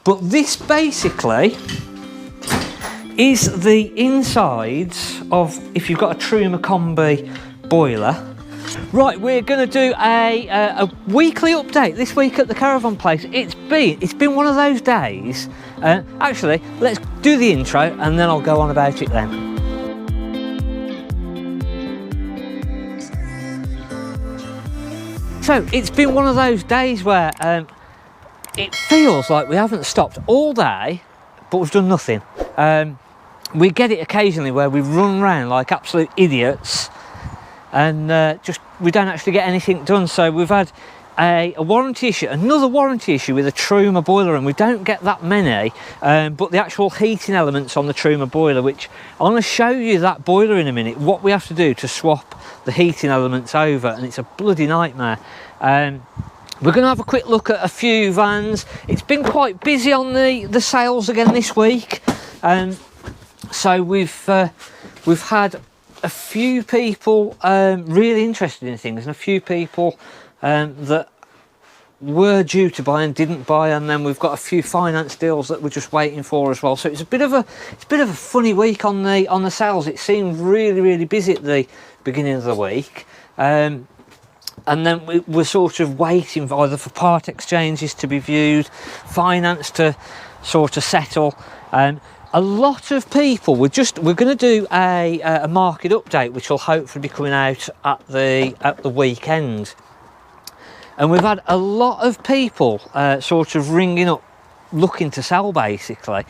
But this basically is the insides of, if you've got a Truma combi boiler. Right, we're going to do a weekly update this week at the Caravan Place. It's been one of those days. Actually, let's do the intro and then I'll go on about it then. So it's been one of those days where it feels like we haven't stopped all day, but we've done nothing. We get it occasionally where we run around like absolute idiots and we don't actually get anything done. So we've had a warranty issue, another warranty issue with a Truma boiler, and we don't get that many, but the actual heating elements on the Truma boiler, which I'm going to show you that boiler in a minute, what we have to do to swap the heating elements over, and it's a bloody nightmare. We're going to have a quick look at a few vans. It's been quite busy on the sales again this week. So we've had a few people really interested in things, and a few people that were due to buy and didn't buy, and then we've got a few finance deals that we're just waiting for as well. So it's a bit of a funny week on the sales. It seemed really busy at the beginning of the week. And then we're sort of waiting either for part exchanges to be viewed, finance to sort of settle. A lot of people, we're going to do a market update, which will hopefully be coming out at the weekend. And we've had a lot of people sort of ringing up, looking to sell basically.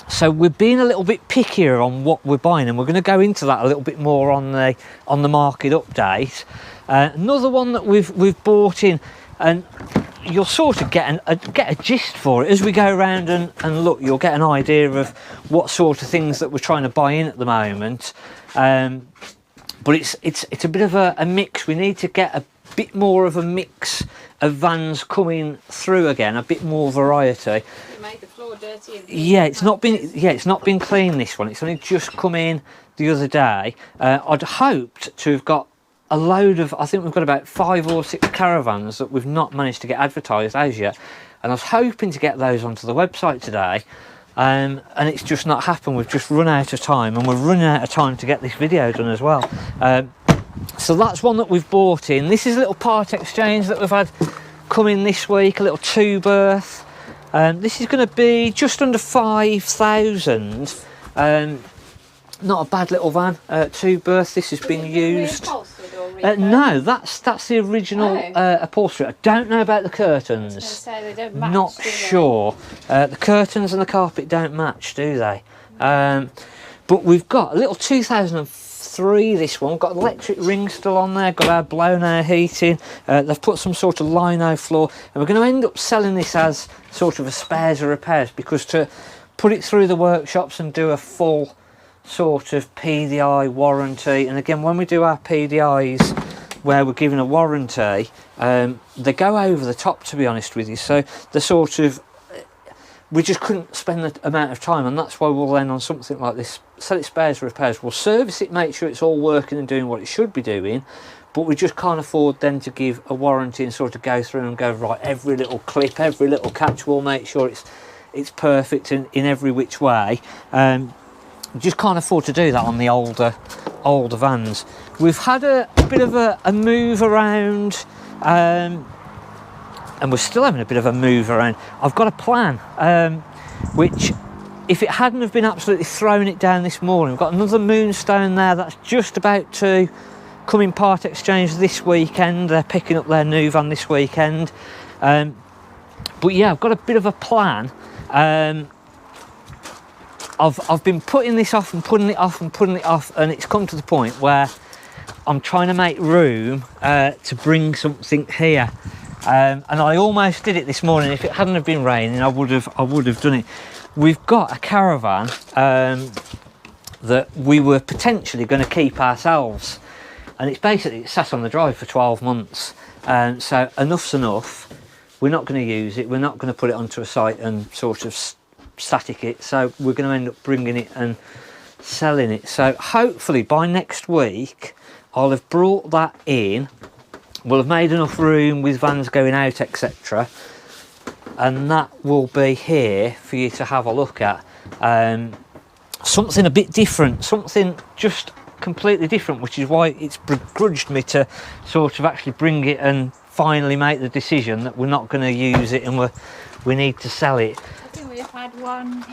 So we're being a little bit pickier on what we're buying, and we're going to go into that a little bit more on the market update. Another one that we've bought in, and you'll sort of get a gist for it as we go around and look. You'll get an idea of what sort of things that we're trying to buy in at the moment. But it's a bit of a mix. We need to get a bit more of a mix of vans coming through again, a bit more variety. It made the floor dirty. Yeah, it's not been clean, this one. It's only just come in the other day. I'd hoped to have got a load of, I think we've got about 5 or 6 caravans that we've not managed to get advertised as yet, and I was hoping to get those onto the website today, and it's just not happened. We've just run out of time, and we're running out of time to get this video done as well. So that's one that we've bought in. This is a little part exchange that we've had come in this week, a little 2-berth. This is going to be just under 5,000. Not a bad little van, 2-berth. This has been used. No, that's the original upholstery. I don't know about the curtains. I was say, they don't match, not sure. The curtains and the carpet don't match, do they? But we've got a little 2003, this one. Got electric rings still on there, got our blown air heating. They've put some sort of lino floor, and we're going to end up selling this as sort of a spares or repairs, because to put it through the workshops and do a full sort of PDI warranty, and again, when we do our PDIs where we're giving a warranty, they go over the top, to be honest with you. So the sort of, we just couldn't spend the amount of time, and that's why we'll then on something like this sell it spares repairs. We'll service it, make sure it's all working and doing what it should be doing, but we just can't afford then to give a warranty and sort of go through and go, right, every little clip, every little catch, we'll make sure it's perfect in every which way. We just can't afford to do that on the older vans. We've had a bit of a move around, and we're still having a bit of a move around. I've got a plan, which, if it hadn't have been absolutely throwing it down this morning, we've got another Moonstone there that's just about to come in part exchange this weekend. They're picking up their new van this weekend. But yeah, I've got a bit of a plan. I've been putting this off and putting it off and putting it off, and it's come to the point where I'm trying to make room to bring something here. And I almost did it this morning. If it hadn't have been raining, I would have done it. We've got a caravan that we were potentially going to keep ourselves, and it's sat on the drive for 12 months. So enough's enough. We're not going to use it. We're not going to put it onto a site and sort of static it. So we're going to end up bringing it and selling it. So hopefully by next week I'll have brought that in. We'll have made enough room with vans going out, etc. and that will be here for you to have a look at. Something a bit different, something just completely different, which is why it's begrudged me to sort of actually bring it and finally make the decision that we're not going to use it and we need to sell it. I think we've had one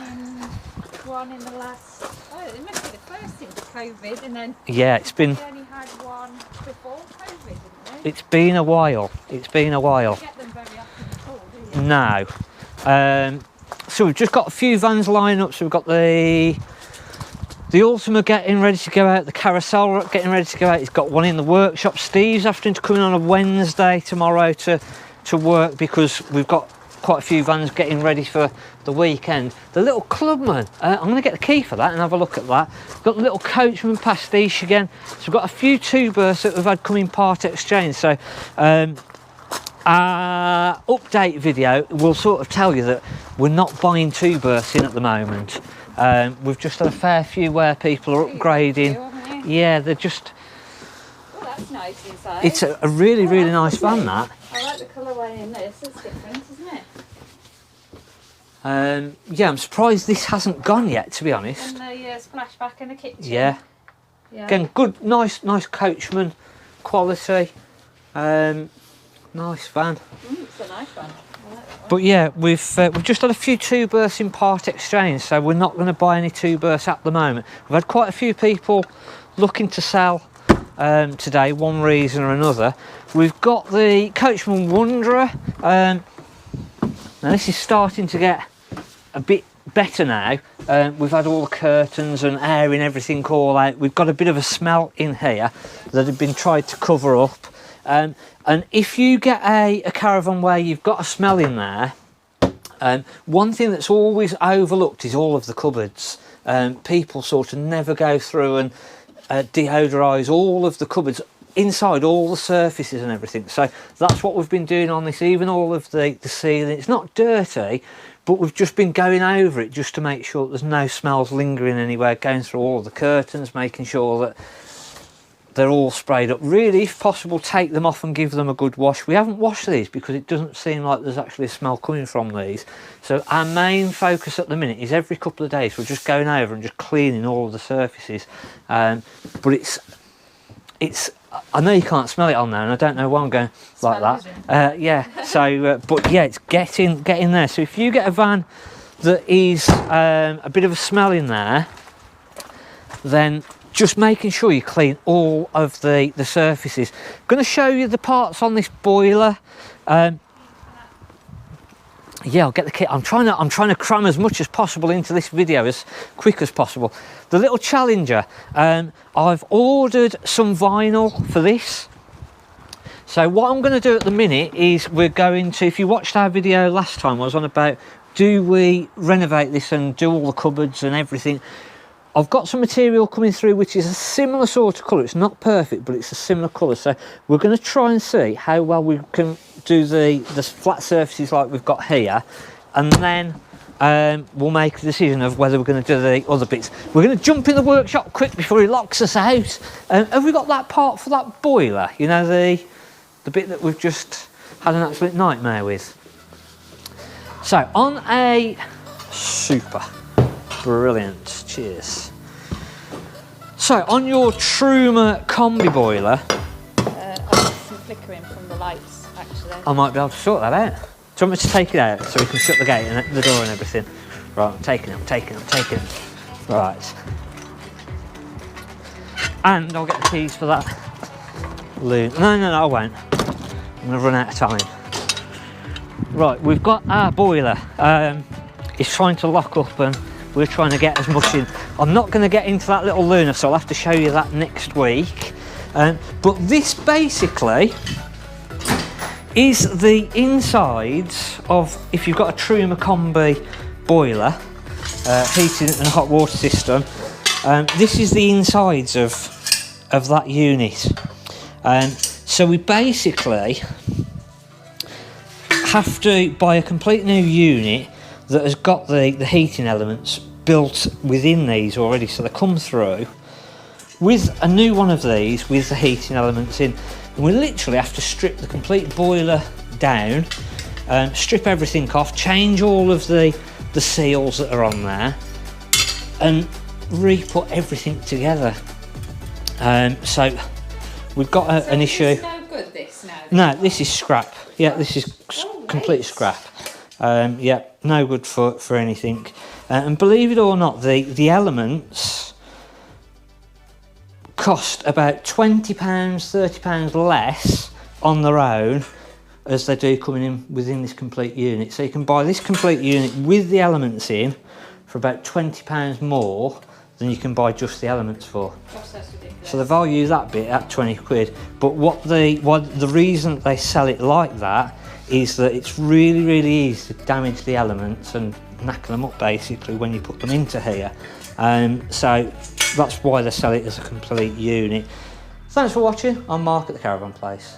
in the last, it must be the first since COVID, and then yeah, it's been, we only had one before COVID, didn't we? it's been a while, it's been a while. You don't get them very often at all, do you? No. So we've just got a few vans lined up. So we've got the Ultima getting ready to go out, the Carousel getting ready to go out. He's got one in the workshop. Steve's having to come in on a Wednesday tomorrow to work because we've got quite a few vans getting ready for the weekend. The little Clubman, I'm going to get the key for that and have a look at that. We've got the little Coachman pastiche again. So we've got a few two berths that we've had come in part exchange. So our update video will sort of tell you that we're not buying two berths in at the moment. We've just had a fair few where people are upgrading. Yeah, they're just... Oh, that's nice inside. It's a really, really nice van, that. I like the colourway in this. It's different, isn't it? Yeah, I'm surprised this hasn't gone yet, to be honest. And the splashback in the kitchen. Yeah. Again, good, nice Coachman quality. Nice van. It's a nice one. I like that one. But yeah, we've just had a few two berths in part exchange, so we're not going to buy any two berths at the moment. We've had quite a few people looking to sell today, one reason or another. We've got the Coachman Wanderer. Now this is starting to get a bit better now. We've had all the curtains and air and everything all out. We've got a bit of a smell in here that had been tried to cover up. And if you get a caravan where you've got a smell in there, one thing that's always overlooked is all of the cupboards. People sort of never go through and deodorise all of the cupboards, inside all the surfaces and everything. So that's what we've been doing on this, even all of the ceiling. It's not dirty, but we've just been going over it just to make sure that there's no smells lingering anywhere, going through all of the curtains, making sure that they're all sprayed up. Really, if possible, take them off and give them a good wash. We haven't washed these because it doesn't seem like there's actually a smell coming from these. So our main focus at the minute is every couple of days we're just going over and just cleaning all of the surfaces. But it's I know you can't smell it on there, and I don't know why I'm going like that. Yeah, so but yeah, it's getting there. So if you get a van that is a bit of a smell in there, then just making sure you clean all of the surfaces. I'm going to show you the parts on this boiler. Yeah, I'll get the kit. I'm trying to cram as much as possible into this video as quick as possible. The little Challenger, I've ordered some vinyl for this. So what I'm going to do at the minute is we're going to, if you watched our video last time, I was on about, do we renovate this and do all the cupboards and everything? I've got some material coming through which is a similar sort of colour. It's not perfect, but it's a similar colour. So we're going to try and see how well we can do the flat surfaces like we've got here, and then we'll make a decision of whether we're going to do the other bits. We're going to jump in the workshop quick before he locks us out. Have we got that part for that boiler? You know, the bit that we've just had an absolute nightmare with. So on a super brilliant, cheers. So on your Truma combi boiler, I've got some flickering from the lights actually. I might be able to sort that out. Do you want me to take it out so we can shut the gate and the door and everything? Right, I'm taking it. Right. And I'll get the keys for that loon. No, I won't. I'm going to run out of time. Right, we've got our boiler. It's trying to lock up and we're trying to get as much in. I'm not going to get into that little Luna, so I'll have to show you that next week. But this basically is the insides of, if you've got a Truma combi boiler, heating and hot water system, this is the insides of that unit. So we basically have to buy a complete new unit that has got the heating elements built within these already, so they come through with a new one of these with the heating elements in, and we literally have to strip the complete boiler down, strip everything off, change all of the seals that are on there, and re-put everything together. So we've got an issue. It's no good, this now? No, this is scrap. Yeah, this is complete scrap. Yeah, no good for anything. And believe it or not, the elements cost about £20, £30 less on their own as they do coming in within this complete unit. So you can buy this complete unit with the elements in for about £20 more than you can buy just the elements for. Gosh, that's ridiculous. So they value that bit at 20 quid. But the reason they sell it like that is that it's really, really easy to damage the elements and knacker them up basically when you put them into here. So that's why they sell it as a complete unit. Thanks for watching. I'm Mark at the Caravan Place.